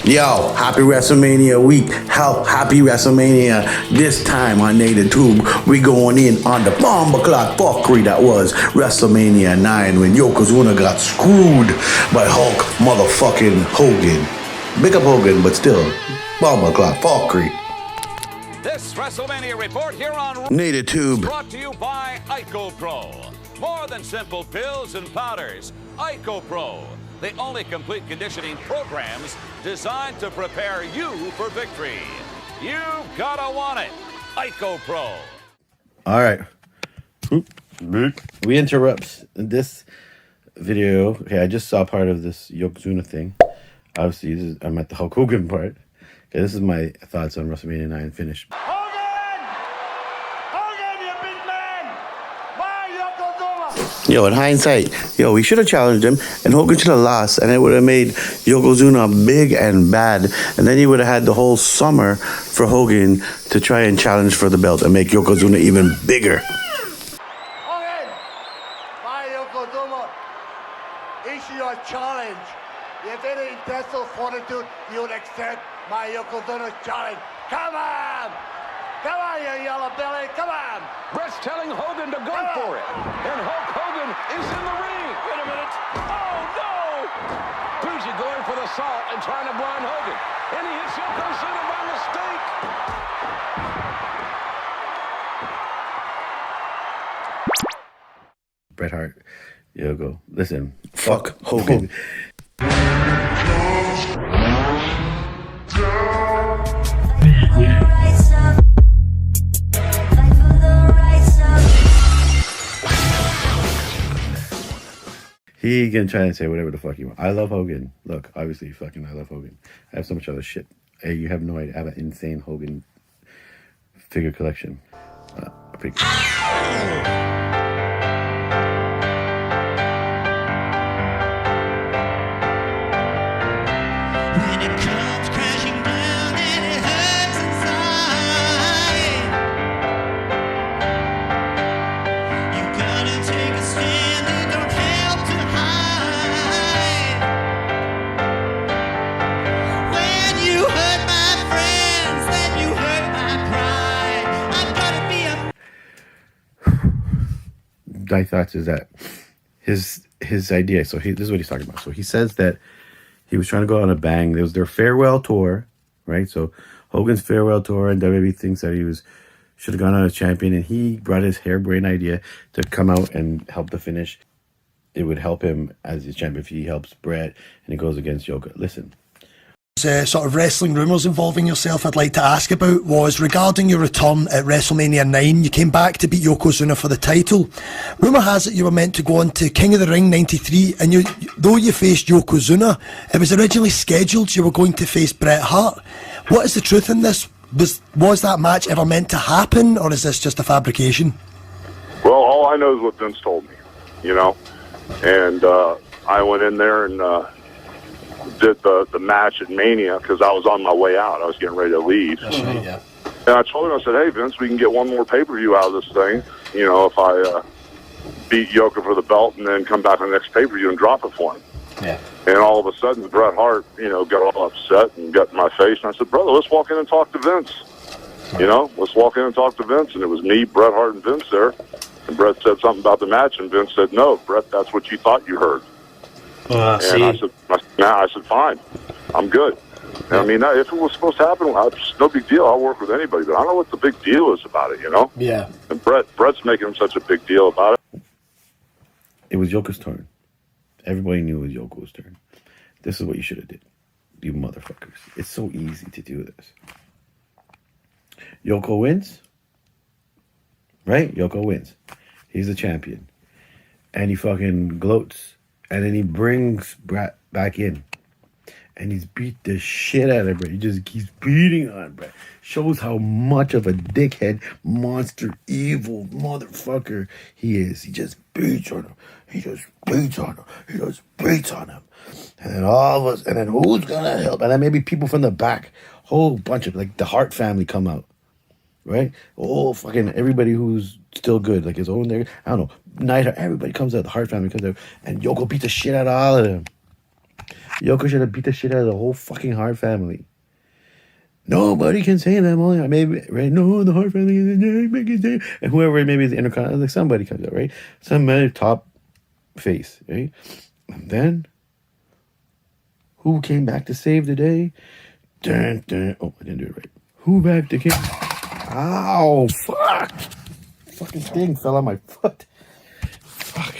Yo, happy WrestleMania week. Happy WrestleMania. This time on Native Tube, we going in on the bomb clock fuckery that was WrestleMania 9 when Yokozuna got screwed by Hulk motherfucking Hogan. Big up Hogan, but still, bomb clock fuckery. This WrestleMania report here on Native Tube. Brought to you by IcoPro. More than simple pills and powders. IcoPro, the only complete conditioning programs designed to prepare you for victory. You've gotta want it. IcoPro. All right. We interrupt this video. Okay, I just saw part of this Yokozuna thing. Obviously, I'm at the Hulk Hogan part. Okay, this is my thoughts on WrestleMania 9 finish. Yo, in hindsight, we should have challenged him, and Hogan should have lost, and it would have made Yokozuna big and bad, and then you would have had the whole summer for Hogan to try and challenge for the belt and make Yokozuna even bigger. Hogan, my Yokozuna, issue your challenge. If any intestinal fortitude, you would accept my Yokozuna's challenge. Come on! Come on, you yellow belly, come on! Bret's telling Hogan to go for it. And Hulk Hogan is in the ring. Wait a minute. Oh, no! Bougie going for the salt and trying to blind Hogan. And he hits Yokozuna by mistake. Bret Hart, Yoko, listen, fuck Hogan. He can try and say whatever the fuck he wants. I love Hogan. Look, obviously, I love Hogan. I have so much other shit. Hey, you have no idea. I have an insane Hogan figure collection. Pretty cool. My thoughts is that his idea. So this is what he's talking about. So he says that he was trying to go on a bang. It was their farewell tour, right? So Hogan's farewell tour, and WWE thinks that he should have gone on as champion, and he brought his harebrained idea to come out and help the finish. It would help him as his champion if he helps Bret and he goes against Yoga. Listen. Sort of wrestling rumours involving yourself I'd like to ask about was regarding your return at WrestleMania 9. You came back to beat Yokozuna for the title. Rumour has it you were meant to go on to King of the Ring 93, and though you faced Yokozuna, it was originally scheduled you were going to face Bret Hart. What is the truth in this? Was that match ever meant to happen, or is this just a fabrication? Well, all I know is what Vince told me, and I went in there and did the match at Mania because I was on my way out. I was getting ready to leave. That's right, yeah. And I told him, I said, hey, Vince, we can get one more pay-per-view out of this thing, if I beat Yoka for the belt and then come back on the next pay-per-view and drop it for him. Yeah. And all of a sudden, Bret Hart, got all upset and got in my face. And I said, brother, let's walk in and talk to Vince. Let's walk in and talk to Vince. And it was me, Bret Hart, and Vince there. And Bret said something about the match, and Vince said, no, Bret, that's what you thought you heard. And I said, fine, I'm good. And I mean, if it was supposed to happen, it's no big deal. I'll work with anybody, but I don't know what the big deal is about it, Yeah. And Bret's making such a big deal about it. It was Yoko's turn. Everybody knew it was Yoko's turn. This is what you should have did, you motherfuckers. It's so easy to do this. Yoko wins, right? Yoko wins. He's the champion. And he fucking gloats. And then he brings Bret back in. And he's beat the shit out of Bret. He just keeps beating on Bret. Shows how much of a dickhead, monster, evil motherfucker he is. He just beats on him. He just beats on him. He just beats on him. And then all of us, and then who's gonna help? And then maybe people from the back, whole bunch of, like, the Hart family come out. Right? Oh, fucking everybody who's still good, like his own there. I don't know. Neither everybody comes out. The Hart family comes out, and Yoko beats the shit out of all of them. Yoko should have beat the shit out of the whole fucking Hart family. Nobody can say them. Only maybe right. No, the Hart family is and whoever maybe the Intercontinental, like somebody comes out, right? Some other top face, right? And then who came back to save the day? Dun, dun. Oh, I didn't do it right. Who back to kick? Ow! Fuck! Fucking thing fell on my foot. Fuck.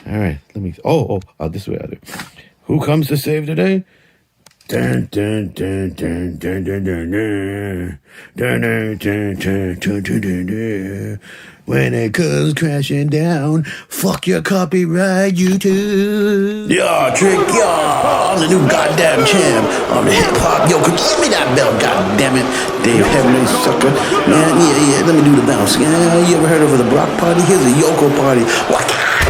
All right, let me. Oh, this way I do. Who comes to save the day? Dun dun dun dun dun dun dun dun dun dun dun dun dun dun dun. When it comes crashing down, fuck your copyright, YouTube. Yeah, trick, yeah. I'm the new goddamn champ. I'm the hip hop Yoko. Give me that belt, goddammit. Dave Heavenly sucker. Man, yeah, let me do the bounce. Yeah, you ever heard of the Brock party? Here's a Yoko party. What?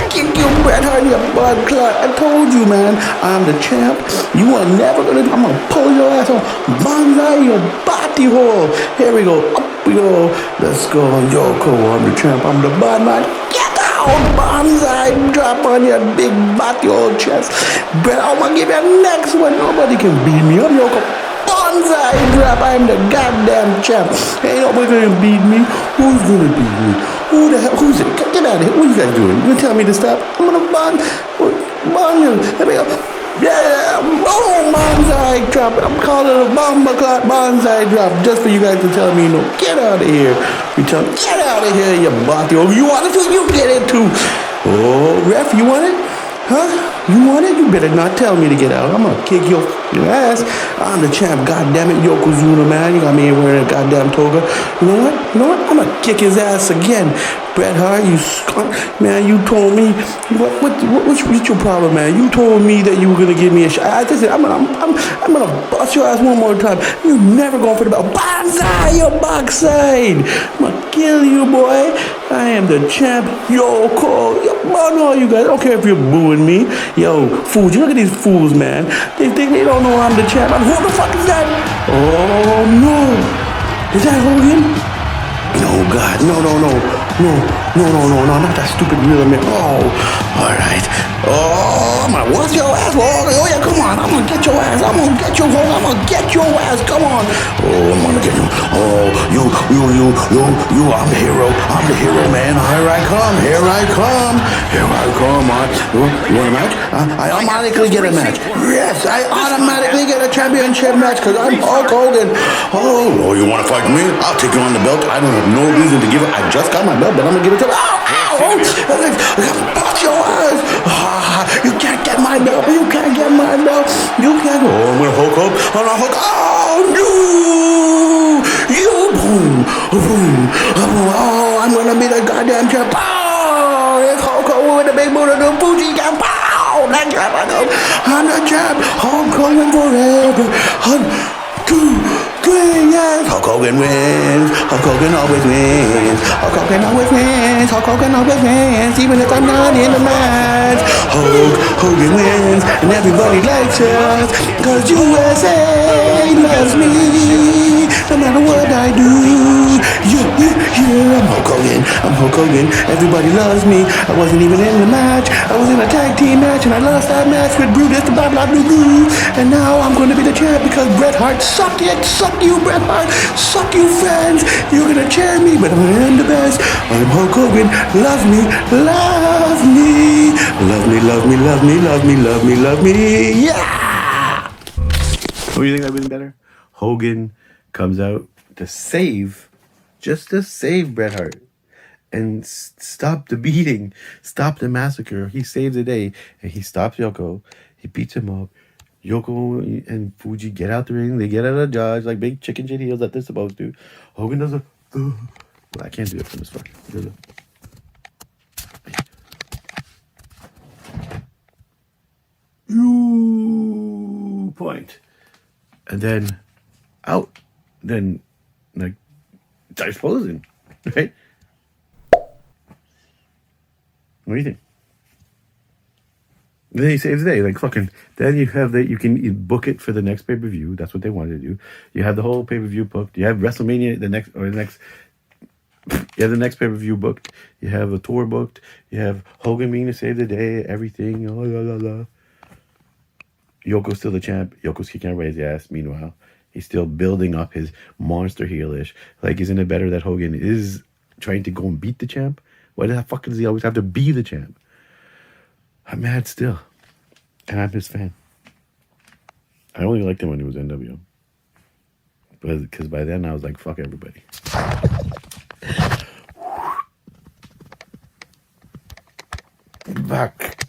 Kick you, Bret Hart, you blood clot. I told you, man. I'm the champ. You are never gonna. I'm gonna pull your ass on. Banzai, your body hole. Here we go. Up we go. Let's go, Yoko. I'm the champ. I'm the bad man. Get out, Banzai. Drop on your big body hole chest. Bret, I'm gonna give you the next one. Nobody can beat me. I'm Yoko. Banzai drop. I'm the goddamn champ. Ain't nobody gonna beat me. Who's gonna beat me? Who the hell? Who's it? Get out of here. What are you guys doing? You gonna tell me to stop? I'm gonna bond you. Let me go. Yeah, boom, bonsai drop. I'm calling it a bomba clock bonsai drop just for you guys to tell me no. Get out of here. You tell me, get out of here, you bot. You want it too? You get it too. Oh, ref, you want it? Huh? You want it? You better not tell me to get out. I'm gonna kick your ass. I'm the champ. God damn it, Yokozuna, man. You got me wearing a goddamn toga. You know what? I'm gonna kick his ass again. Bret Hart, you skunk. Man, you told me. What's your problem, man? You told me that you were gonna give me a shot. I just said, I'm gonna bust your ass one more time. You never going for the belt. Banzai, your backside. I'm gonna kill you, boy. I am the champ. Yoko. No, you guys. I don't care if you're booing me. Yo, fools, look at these fools, man. They think they don't know I'm the champ. Who the fuck is that? Oh, no. Is that Hogan? No, God. No, not that stupid real man. Oh, all right. Oh, I'm gonna whoop your ass. Oh, yeah, come on. I'm gonna get your ass. I'm gonna get your hole. I'm gonna get your ass. Come on. Oh, I'm gonna get you. Oh, you. I'm the hero. I'm the hero, man. Here I come. You want a match? I automatically get a match. Yes, I automatically get a championship match because I'm Hulk Hogan. Oh, you want to fight me? I'll take you on the belt. I don't have no reason to give it. I just got my belt, but I'm gonna give it to you. Punch your ass. You can't get my belt. You can't get my belt. You can't. Oh, I'm gonna Hulk up. I'm gonna Hulk. Oh, no. You boom. Oh, I'm gonna be the goddamn champ. Oh, it's Hulk Hogan with the big boot of the Fuji cap. Oh, that champ. I'm the champ. Hulk Hogan forever. 1, 2, 3, yes. Hulk Hogan wins. Hulk Hogan always wins. Hulk Hogan always wins. Hulk Hogan always wins. Even if I'm not in the match. Hulk Hogan wins. And everybody likes us. Cause USA loves me. No matter what I do. Yeah. I'm Hulk Hogan. Everybody loves me. I wasn't even in the match. I was in a tag team match. And I lost that match with Brutus. Blah, blah, blah, blah. And now I'm going to be the champ because Bret Hart sucked it. Suck you, Bret Hart. Suck you, fans. You're going to cheer me, but I'm the best. I'm Hulk Hogan. Love me. Love me. Love me, love me, love me, love me, love me, love me. Yeah! What do you think that would have been better? Hogan comes out to save, just to save Bret Hart. And stop the beating. Stop the massacre. He saves the day. And he stops Yoko. He beats him up. Yoko and Fuji get out the ring. They get out of the dodge like big chicken shit heels that they're supposed to. Hogan does a... Well, I can't do it from this fucking... You point. And then out. Then, like, starts posing. Right? What do you think? Then he saves the day, like fucking. Then you have you can book it for the next pay-per-view. That's what they wanted to do. You have the whole pay-per-view booked. You have WrestleMania the next. You have the next pay-per-view booked. You have a tour booked. You have Hogan being to save the day. Everything. Oh, la la la. Yoko's still the champ. Yoko's kicking everybody's ass. Meanwhile, he's still building up his monster heelish. Like, isn't it better that Hogan is trying to go and beat the champ? Why the fuck does he always have to be the champ? I'm mad still. And I'm his fan. I only liked him when he was NWO. Because by then I was like, fuck everybody. Back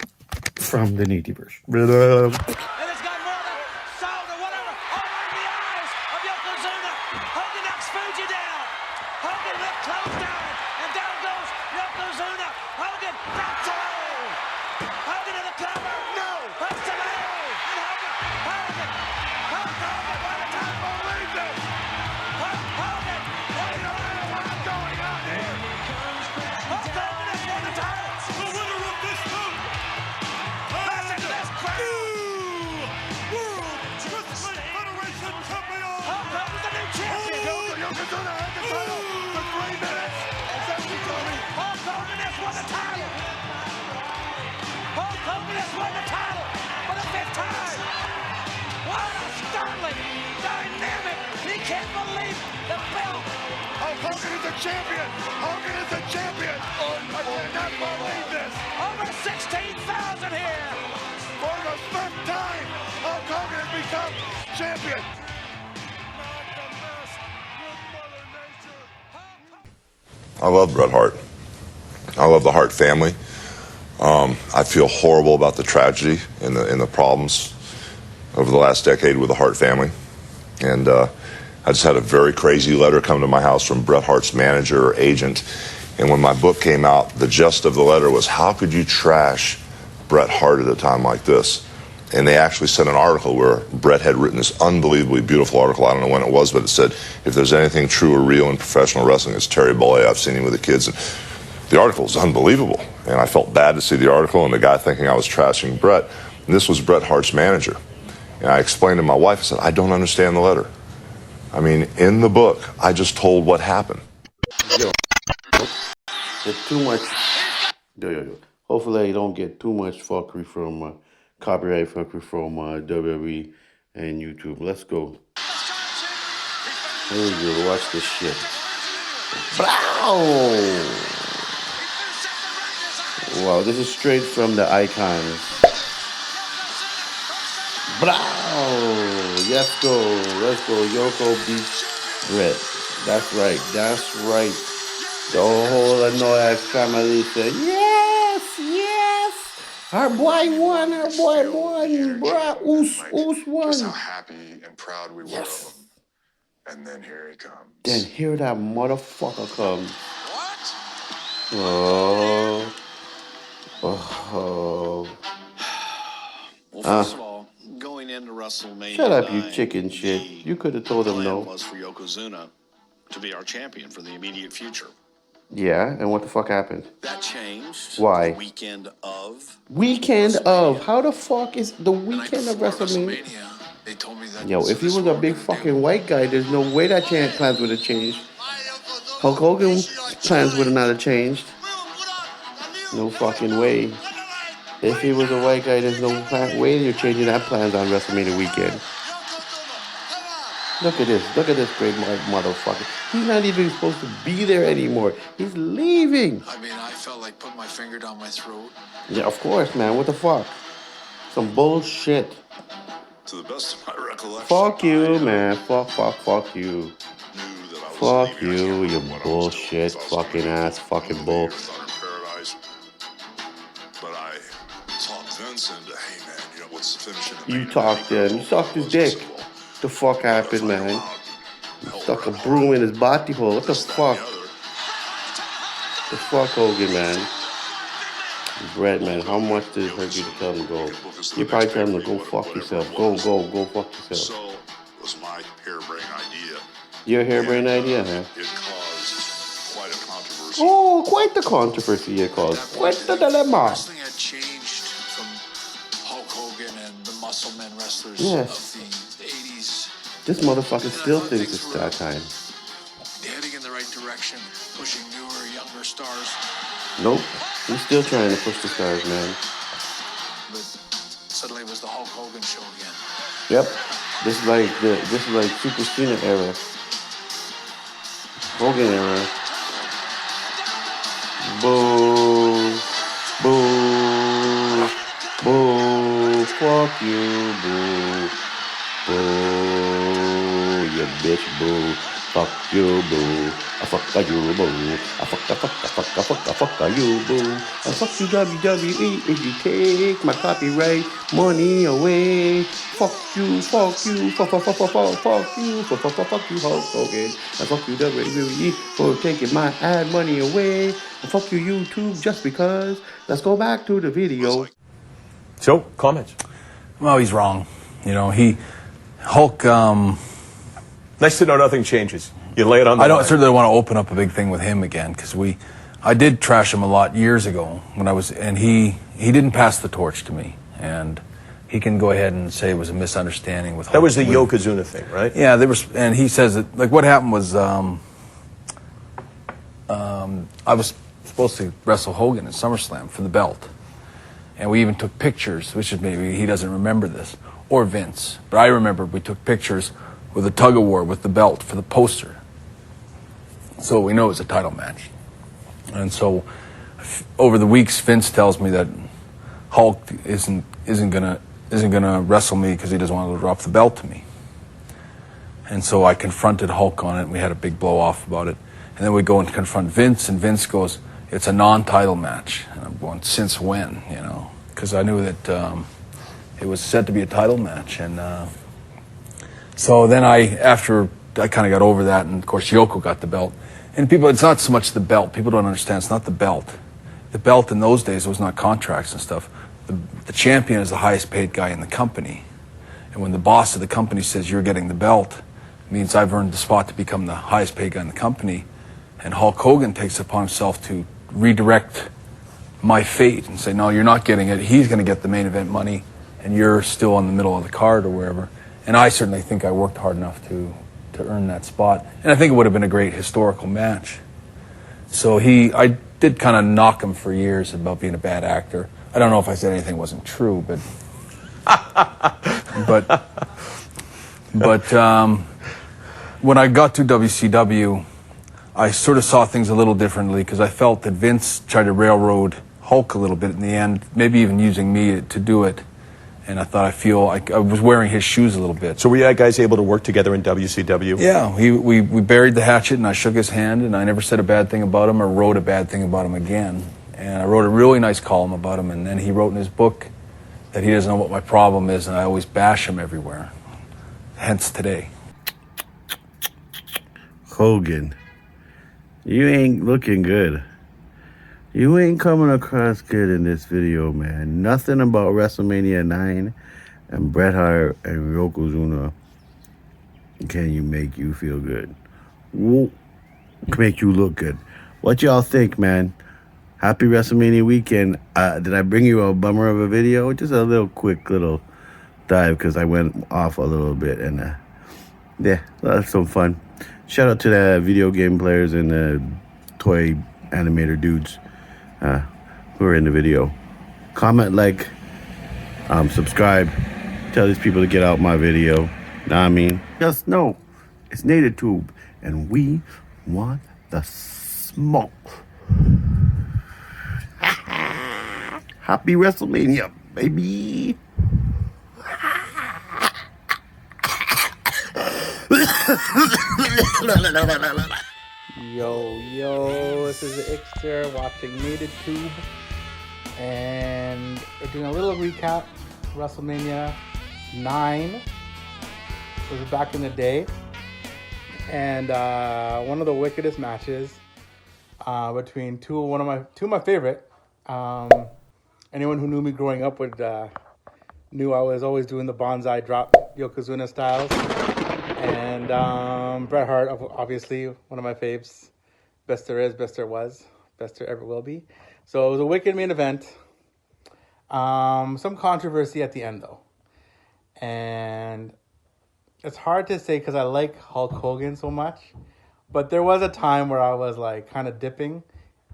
from the Nativerse. And it's got more than salt or whatever all in the eyes of Yokozuna. Hogan knocks Fuji down. Hogan with close down. And down goes Yokozuna. Hogan drops away. Hogan to the cover. No. Hooks the leg. And Hogan. By the time we'll leave this. Hulk Hogan. What is going on here? Hulk Hogan has won the title. The winner of this bout. Listen to this crowd. World Wrestling Federation champion. Hulk Hogan's the new champion. Yokozuna had the title for 3 minutes. Is that what you told me? Hulk Hogan has won the title. Hulk Hogan has won the title for the 5th time. What a startling, dynamic. He can't believe the belt. Hulk Hogan is a champion. Hogan is a champion. I cannot believe this. Over 16,000 here. For the 5th time, Hulk Hogan has become champion. I love Bret Hart. I love the Hart family. I feel horrible about the tragedy and the problems over the last decade with the Hart family. And I just had a very crazy letter come to my house from Bret Hart's manager or agent. And when my book came out, the gist of the letter was, how could you trash Bret Hart at a time like this? And they actually sent an article where Bret had written this unbelievably beautiful article. I don't know when it was, but it said, if there's anything true or real in professional wrestling, it's Terry Bollea. I've seen him with the kids. And the article is unbelievable. And I felt bad to see the article and the guy thinking I was trashing Bret. And this was Bret Hart's manager. And I explained to my wife, I said, I don't understand the letter. I mean, in the book, I just told what happened. Yo, there's too much. Yo. Hopefully, I don't get too much fuckery from copyright fuckery from WWE and YouTube. Let's go. Here we go. Watch this shit. Blow! Wow, this is straight from the Icons. Blow! Let's go. Yoko beats Bret. That's right. The whole Annoyed family said, yes. Our boy won, bruh. Oos won. Just how happy and proud we were of him. And then here he comes. Then here that motherfucker comes. What? Oh. Well, first of all, going into WrestleMania, Shut up, you chicken shit. You could have told him no. was for Yokozuna to be our champion for the immediate future. Yeah, and what the fuck happened? That changed. Why? The weekend of. How the fuck is the weekend of WrestleMania? They told me that. Yo, if he was a big fucking white guy, there's no way that plans would have changed. Hulk Hogan's plans would have not have changed. No fucking way. If he was a white guy, there's no way you're changing that plans on WrestleMania weekend. Look at this great motherfucker. He's not even supposed to be there anymore. He's leaving. I mean, I felt like putting my finger down my throat. Yeah, of course, man. What the fuck? Some bullshit. To the best of my recollection. Fuck you, man. Fuck you. Fuck you, you bullshit, fucking ass, fucking bull. But I talked Vince into, hey man, you know what's the finish in the You talked him. You sucked his dick. The fuck happened, man? He stuck a broom in his body hole. What the fuck? The fuck, Hogan, man. Bret, man, how much did it hurt you to tell him to go? You probably tell him to go fuck yourself. Go fuck yourself. So, it was my harebrained idea. Your harebrained idea, huh? It caused quite a controversy. Oh, quite the controversy it caused. Quite the dilemma. Wrestling had changed from Hulk Hogan and the Muscle Men wrestlers Yes. of the 80s. This motherfucker still thinks it's that time. Heading in the right direction, pushing newer, younger stars. Nope. He's still trying to push the stars, man. But suddenly it was the Hulk Hogan show again. Yep. This is like Super Cena era. Hogan era. Boo. Boo. Boo. Fuck you, boo. Boo. You bitch, boo. Fuck you, boo. I fuck you, boo. I fuck you, boo. I fuck you, WWE, if you take my copyright money away. Fuck you, fuck you, fuck you, fuck you, Hulk Hogan. And fuck you, WWE, for taking my ad money away. And fuck you, YouTube, just because. Let's go back to the video. So, comments? Well, he's wrong. You know, Hulk. Nice to know nothing changes. You lay it on the line. I certainly want to open up a big thing with him again because I did trash him a lot years ago and he didn't pass the torch to me, and he can go ahead and say it was a misunderstanding with Hulk. That was the Yokozuna thing, right? Yeah, and he says that, like, what happened was I was supposed to wrestle Hogan at SummerSlam for the belt, and we even took pictures, which is maybe he doesn't remember this, or Vince, but I remember we took pictures with a tug of war with the belt for the poster. So we know it was a title match. And so over the weeks, Vince tells me that Hulk isn't gonna wrestle me because he doesn't want to drop the belt to me. And so I confronted Hulk on it, and we had a big blow off about it. And then we go and confront Vince, and Vince goes, "It's a non-title match." And I'm going, "Since when?" You know, because I knew that it was set to be a title match. And so then after I kind of got over that, and of course Yoko got the belt. And people, it's not so much the belt. People don't understand. It's not the belt. The belt in those days was not contracts and stuff. The champion is the highest paid guy in the company. And when the boss of the company says you're getting the belt, it means I've earned the spot to become the highest paid guy in the company. And Hulk Hogan takes it upon himself to redirect my fate and say, no, you're not getting it. He's going to get the main event money, and you're still in the middle of the card or wherever. And I certainly think I worked hard enough to earn that spot. And I think it would have been a great historical match. So I did kind of knock him for years about being a bad actor. I don't know if I said anything wasn't true, but when I got to WCW, I sort of saw things a little differently because I felt that Vince tried to railroad Hulk a little bit in the end, maybe even using me to do it. And I thought I was wearing his shoes a little bit. So were you guys able to work together in WCW? Yeah, we buried the hatchet, and I shook his hand, and I never said a bad thing about him or wrote a bad thing about him again. And I wrote a really nice column about him, and then he wrote in his book that he doesn't know what my problem is, and I always bash him everywhere. Hence today. Hogan, you ain't looking good. You ain't coming across good in this video, man. Nothing about WrestleMania 9 and Bret Hart and Yokozuna can make you feel good. Can make you look good. What y'all think, man? Happy WrestleMania weekend. Did I bring you a bummer of a video? Just a quick little dive because I went off a little bit. And yeah, that's some fun. Shout out to the video game players and the toy animator dudes who are in the video. Comment, like, subscribe. Tell these people to get out my video. Know what I mean? Just know it's Native Tube, and we want the smoke. Happy WrestleMania, baby. Yo, this is the Ixter watching Native Tube, and we're doing a little recap. WrestleMania 9 was back in the day, and one of the wickedest matches between two of my favorite. Anyone who knew me growing up knew I was always doing the bonsai drop Yokozuna styles. And Bret Hart, obviously, one of my faves. Best there is, best there was, best there ever will be. So it was a wicked main event. Some controversy at the end, though. And it's hard to say because I like Hulk Hogan so much. But there was a time where I was like kind of dipping.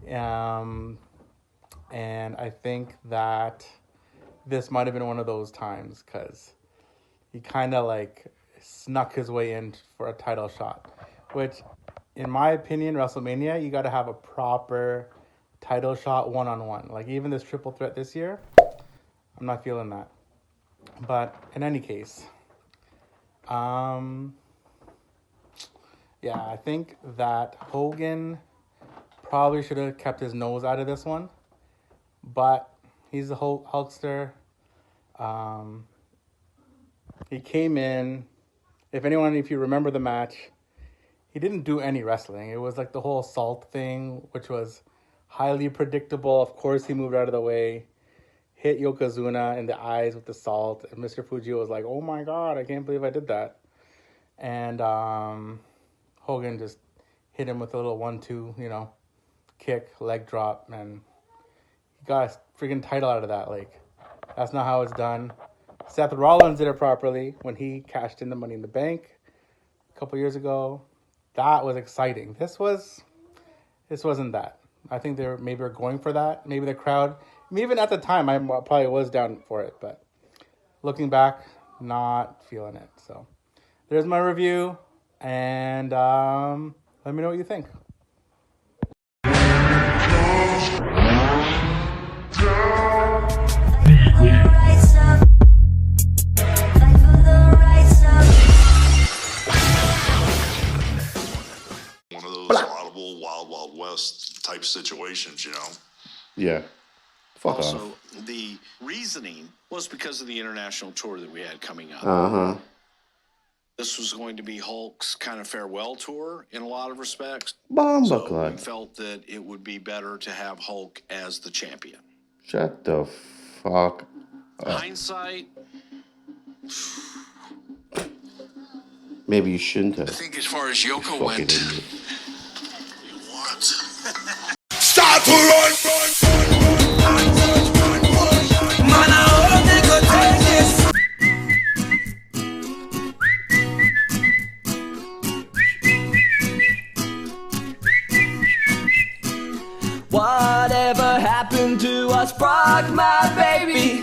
And I think that this might have been one of those times because he kind of like snuck his way in for a title shot, which in my opinion, WrestleMania, you got to have a proper title shot one-on-one. Like even this triple threat this year, I'm not feeling that. But in any case, yeah, I think that Hogan probably should have kept his nose out of this one, but he's a Hulkster. He came in, if you remember the match, he didn't do any wrestling. It was like the whole salt thing, which was highly predictable. Of course, he moved out of the way, hit Yokozuna in the eyes with the salt, and Mr. Fujio was like, oh my God, I can't believe I did that. And Hogan just hit him with a little 1-2, kick, leg drop, and he got a freaking title out of that. Like, that's not how it's done. Seth Rollins did it properly when he cashed in the Money in the Bank a couple years ago. That was exciting. This wasn't that. I think they maybe were going for that. Maybe the crowd, even at the time, I probably was down for it, but looking back, not feeling it. So there's my review, and let me know what you think. One of those audible Wild Wild West type situations, Yeah. Fuck also, off. the reasoning was because of the international tour that we had coming up. Uh-huh. This was going to be Hulk's kind of farewell tour in a lot of respects. Bomba So Clot. we felt that it would be better to have Hulk as the champion. Shut the fuck up. Hindsight, Maybe you shouldn't I have. think as far as Yoko Fucking went, idiot. what? Start to run. Man, I hope they could take this. Whatever happened to us, Brock, my baby?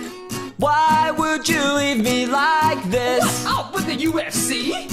Why would you leave me like this? What's up with the UFC?